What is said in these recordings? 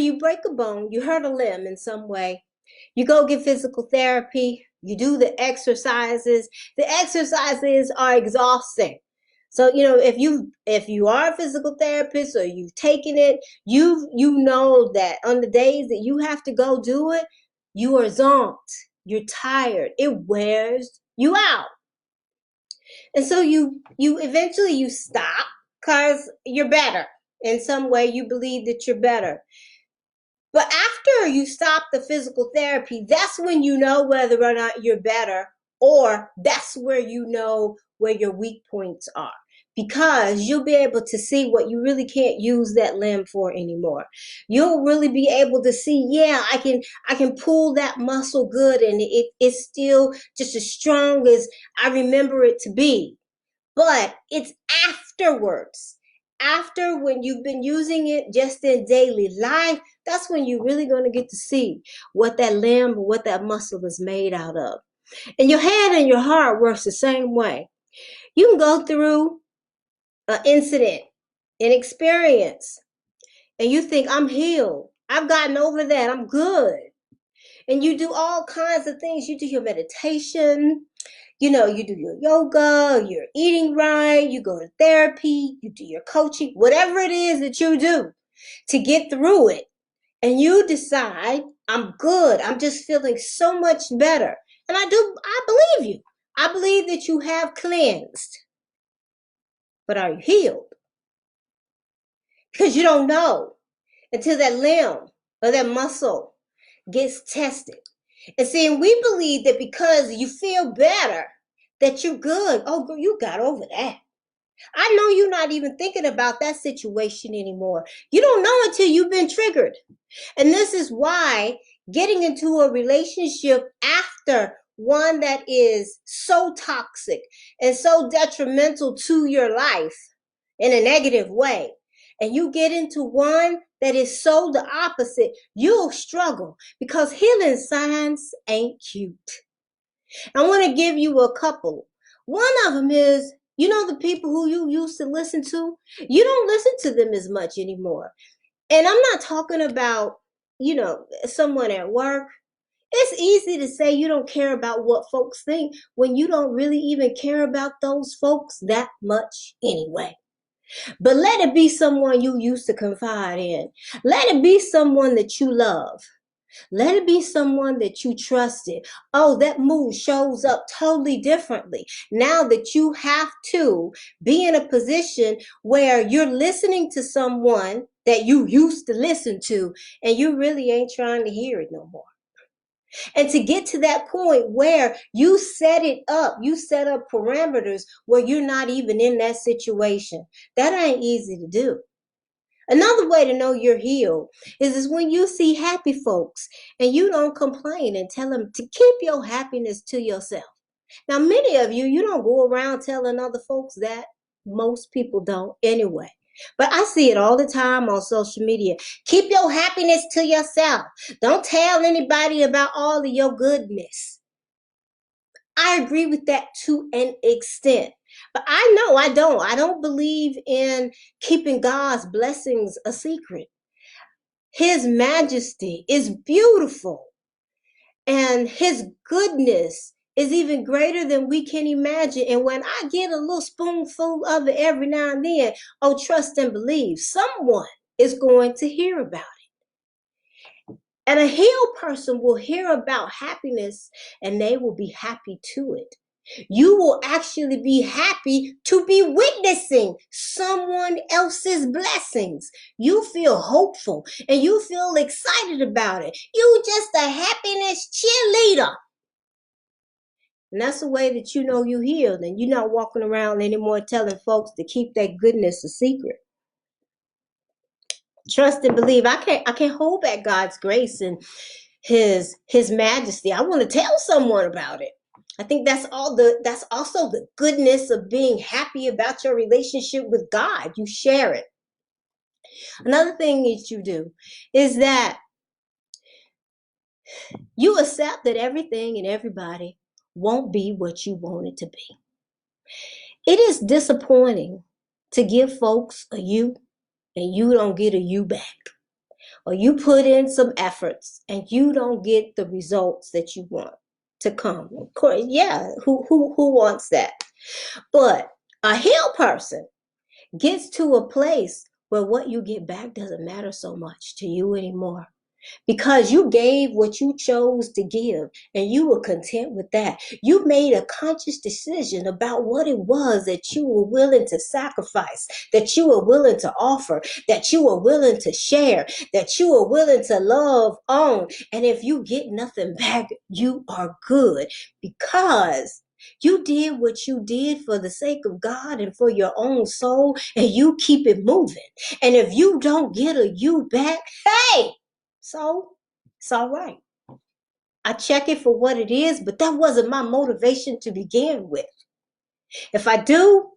you break a bone, you hurt a limb in some way, you go get physical therapy, you do the exercises. The exercises are exhausting. So, if you are a physical therapist or you've taken it, you know that on the days that you have to go do it, you are zonked. You're tired. It wears you out. And so you eventually you stop because you're better. In some way you believe that you're better. But after you stop the physical therapy, that's when you know whether or not you're better, or that's where you know where your weak points are. Because you'll be able to see what you really can't use that limb for anymore. You'll really be able to see, yeah, I can pull that muscle good and it's still just as strong as I remember it to be. But it's afterwards. After, when you've been using it just in daily life, that's when you're really going to get to see what that limb or what that muscle is made out of. And your head and your heart works the same way. You can go through an incident, an experience, and you think, I'm healed. I've gotten over that. I'm good. And you do all kinds of things. You do your meditation, you do your yoga, you're eating right, you go to therapy, you do your coaching, whatever it is that you do to get through it. And you decide, I'm good. I'm just feeling so much better. And I believe you. I believe that you have cleansed. But are you healed? Because you don't know until that limb or that muscle gets tested. And see, and we believe that because you feel better, that you're good. Oh, girl, you got over that. I know you're not even thinking about that situation anymore. You don't know until you've been triggered. And this is why getting into a relationship after one that is so toxic and so detrimental to your life in a negative way, and you get into one that is so the opposite, you'll struggle because healing signs ain't cute. I want to give you a couple. One of them is, the people who you used to listen to, you don't listen to them as much anymore. And I'm not talking about, someone at work. It's easy to say you don't care about what folks think when you don't really even care about those folks that much anyway. But let it be someone you used to confide in. Let it be someone that you love. Let it be someone that you trusted. Oh, that mood shows up totally differently now that you have to be in a position where you're listening to someone that you used to listen to and you really ain't trying to hear it no more. And to get to that point where you set up parameters where you're not even in that situation. That ain't easy to do. Another way to know you're healed is when you see happy folks and you don't complain and tell them to keep your happiness to yourself. Now, many of you don't go around telling other folks that. Most people don't anyway. But I see it all the time on social media. Keep your happiness to yourself. Don't tell anybody about all of your goodness. I agree with that to an extent. But I know I don't. I don't believe in keeping God's blessings a secret. His majesty is beautiful, and his goodness is even greater than we can imagine. And when I get a little spoonful of it every now and then, oh, trust and believe, someone is going to hear about it. And a healed person will hear about happiness and they will be happy to it. You will actually be happy to be witnessing someone else's blessings. You feel hopeful and you feel excited about it. You just a happiness cheerleader. And that's the way that you know you healed, and you're not walking around anymore telling folks to keep that goodness a secret. Trust and believe. I can't hold back God's grace and his majesty. I want to tell someone about it. I think that's also the goodness of being happy about your relationship with God. You share it. Another thing that you do is that you accept that everything and everybody won't be what you want it to be. It is disappointing to give folks a you and you don't get a you back. or you put in some efforts and you don't get the results that you want to come. Of course, yeah, who wants that? But a healed person gets to a place where what you get back doesn't matter so much to you anymore, because you gave what you chose to give and you were content with that. You made a conscious decision about what it was that you were willing to sacrifice, that you were willing to offer, that you were willing to share, that you were willing to love on. And if you get nothing back, you are good, because you did what you did for the sake of God and for your own soul, and you keep it moving. And if you don't get a you back, hey, so it's all right. I check it for what it is, but that wasn't my motivation to begin with. If I do,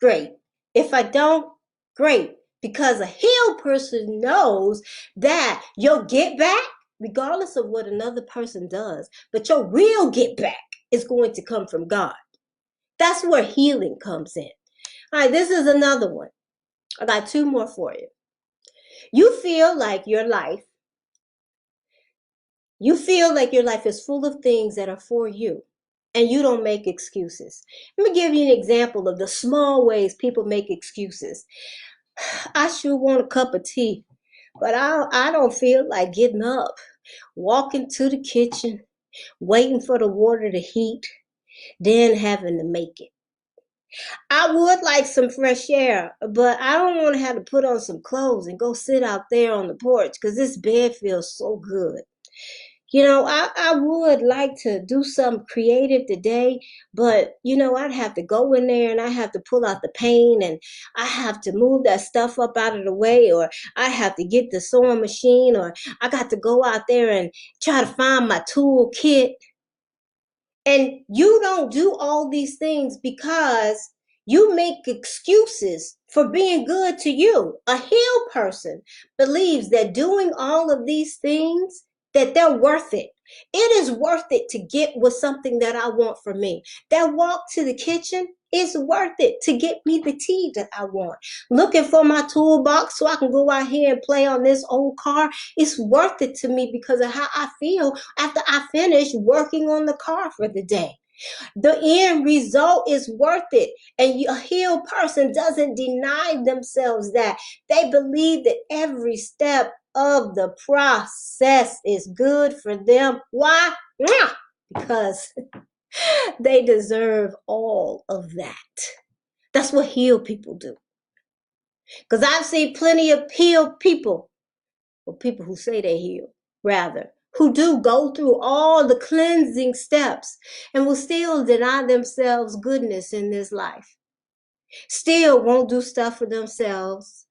great. If I don't, great. Because a healed person knows that you'll get back regardless of what another person does, but your real get back is going to come from God. That's where healing comes in. All right, this is another one. I got two more for you. You feel like your life is full of things that are for you, and you don't make excuses. Let me give you an example of the small ways people make excuses. I sure want a cup of tea, but I don't feel like getting up, walking to the kitchen, waiting for the water to heat, then having to make it. I would like some fresh air, but I don't want to have to put on some clothes and go sit out there on the porch because this bed feels so good. I would like to do something creative today, but I'd have to go in there and I have to pull out the paint and I have to move that stuff up out of the way, or I have to get the sewing machine, or I got to go out there and try to find my tool kit. And you don't do all these things because you make excuses for being good to you. A healed person believes that doing all of these things, that they're worth it. It is worth it to get with something that I want for me. That walk to the kitchen is worth it to get me the tea that I want. Looking for my toolbox so I can go out here and play on this old car, it's worth it to me because of how I feel after I finish working on the car for the day. The end result is worth it. And a healed person doesn't deny themselves that. They believe that every step of the process is good for them. Why? Because they deserve all of that. That's what healed people do. Because I've seen plenty of healed people, or people who say they heal, rather, who do go through all the cleansing steps and will still deny themselves goodness in this life. Still won't do stuff for themselves.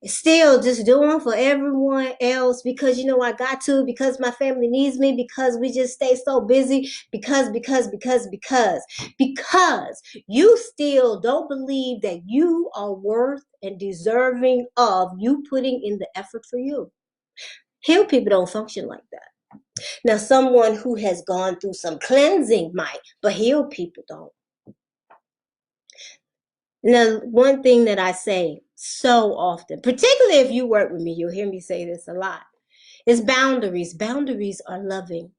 Still just doing for everyone else because I got to, because my family needs me, because we just stay so busy, because you still don't believe that you are worth and deserving of you putting in the effort for you. Healed people don't function like that. Now, someone who has gone through some cleansing might, but healed people don't. Now, one thing that I say so often, particularly if you work with me, you'll hear me say this a lot, is boundaries. Boundaries are loving.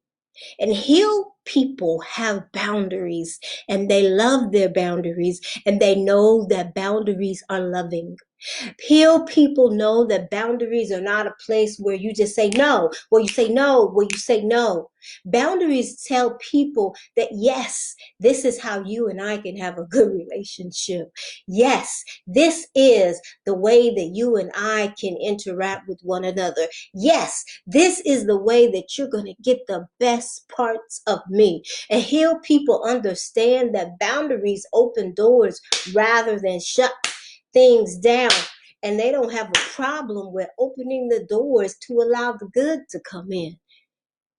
And healed people have boundaries, and they love their boundaries, and they know that boundaries are loving. Healed people know that boundaries are not a place where you just say no, where you say no, where you say no. Boundaries tell people that, yes, this is how you and I can have a good relationship. Yes, this is the way that you and I can interact with one another. Yes, this is the way that you're going to get the best parts of me. And healed people understand that boundaries open doors rather than shut things down, and they don't have a problem with opening the doors to allow the good to come in,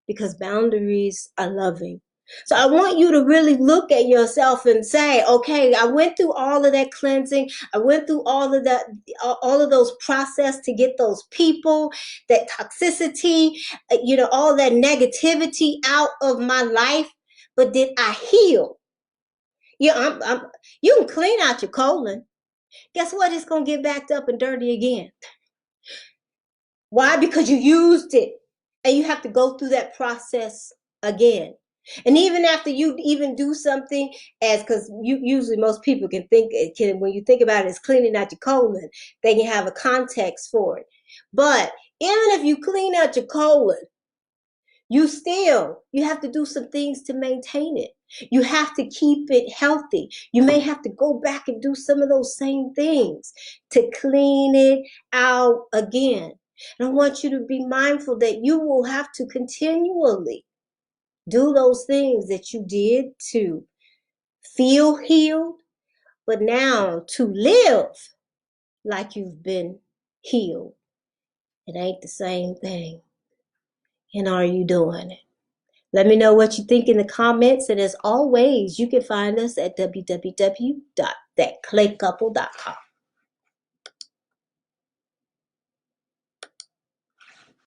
because boundaries are loving. So I want you to really look at yourself and say, okay, I went through all of that cleansing. I went through all of those process to get those people, that toxicity, all that negativity out of my life. But did I heal? You can clean out your colon. Guess what? It's going to get backed up and dirty again. Why? Because you used it, and you have to go through that process again. And even after you even do something, as because you usually most people can think it can, when you think about it, as cleaning out your colon, they can have a context for it. But even if you clean out your colon, you have to do some things to maintain it. You have to keep it healthy. You may have to go back and do some of those same things to clean it out again. And I want you to be mindful that you will have to continually do those things that you did to feel healed, but now to live like you've been healed. It ain't the same thing. And are you doing it? Let me know what you think in the comments. And as always, you can find us at www.thatclaycouple.com.